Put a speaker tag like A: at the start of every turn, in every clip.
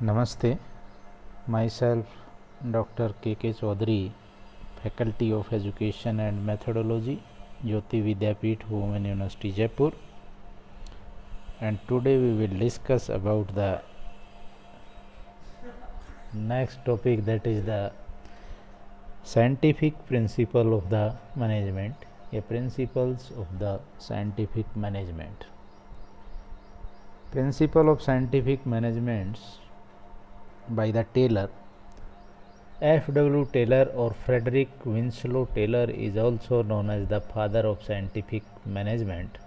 A: Namaste, myself Dr. K.K. Chaudhary, Faculty of Education and Methodology, Jyoti Vidyapeeth, Women University, Jaipur. And today we will discuss about the next topic, that is the scientific principle of the management, principles of the scientific management. Principle of scientific management by the Taylor. F.W. Taylor or Frederick Winslow Taylor is also known as the father of scientific management,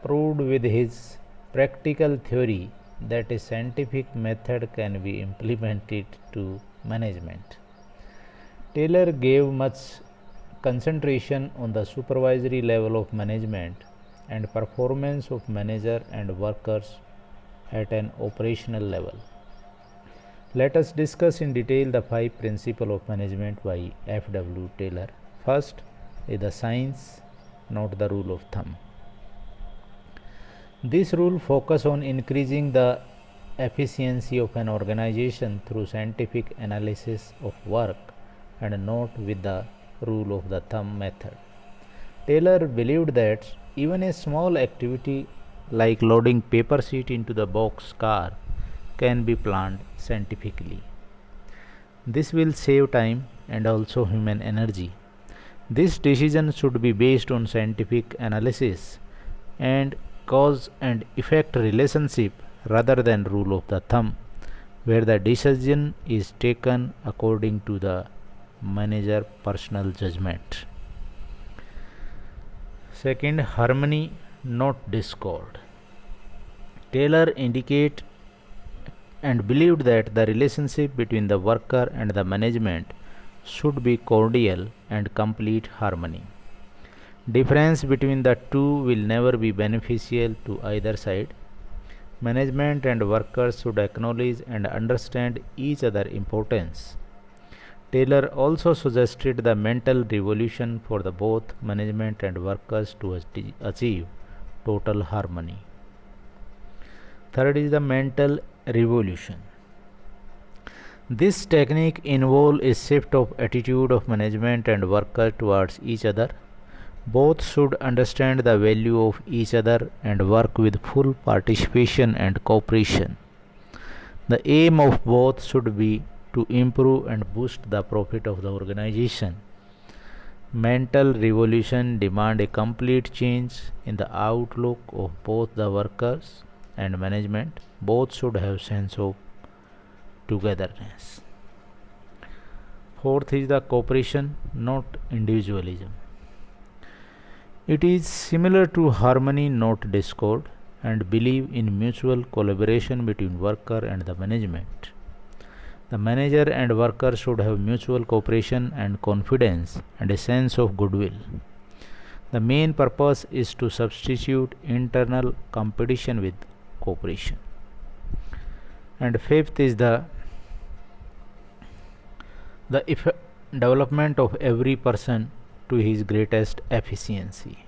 A: proved with his practical theory that a scientific method can be implemented to management. Taylor gave much concentration on the supervisory level of management and performance of manager and workers at an operational level. Let us discuss in detail the 5 principles of management by F.W. Taylor. First is the science, not the rule of thumb. This rule focuses on increasing the efficiency of an organization through scientific analysis of work and not with the rule of the thumb method. Taylor believed that even a small activity like loading paper sheet into the box car can be planned scientifically. This will save time and also human energy. This decision should be based on scientific analysis and cause and effect relationship rather than rule of the thumb, where the decision is taken according to the manager personal judgment. Second, harmony, not discord. Taylor indicated and believed that the relationship between the worker and the management should be cordial and complete harmony. Difference between the two will never be beneficial to either side. Management and workers should acknowledge and understand each other's importance. Taylor also suggested the mental revolution for the both management and workers to achieve total harmony. Third is the mental revolution. This technique involves a shift of attitude of management and worker towards each other. Both should understand the value of each other and work with full participation and cooperation. The aim of both should be to improve and boost the profit of the organization. Mental revolution demands a complete change in the outlook of both the workers and management. Both should have sense of togetherness. Fourth is the cooperation, not individualism. It is similar to harmony, not discord, and believe in mutual collaboration between worker and the management. The manager and worker should have mutual cooperation and confidence and a sense of goodwill. The main purpose is to substitute internal competition with cooperation. And fifth is the development of every person to his greatest efficiency.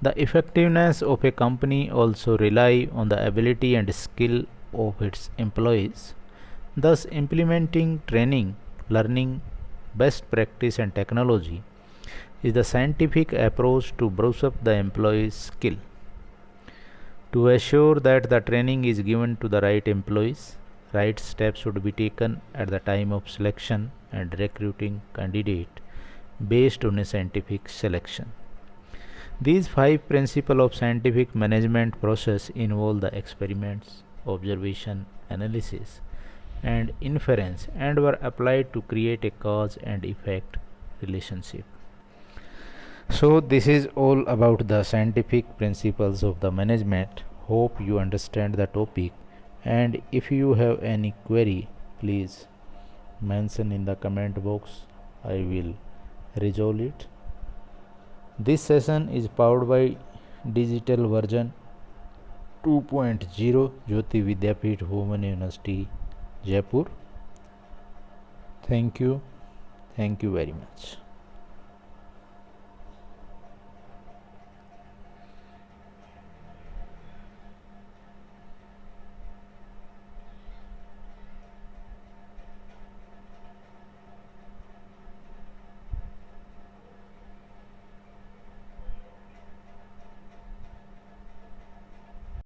A: The effectiveness of a company also rely on the ability and skill of its employees. Thus, implementing training, learning, best practice and technology is the scientific approach to brush up the employees' skill. To assure that the training is given to the right employees, right steps should be taken at the time of selection and recruiting candidate based on a scientific selection. These 5 principles of scientific management process involve the experiments, observation, analysis, and inference, and were applied to create a cause and effect relationship. So this is all about the scientific principles of the management. Hope you understand the topic, and if you have any query, please mention in the comment box. I will resolve it. This session is powered by digital version 2.0 Jyoti Vidyapeeth, Women University, Jaipur. Thank you very much.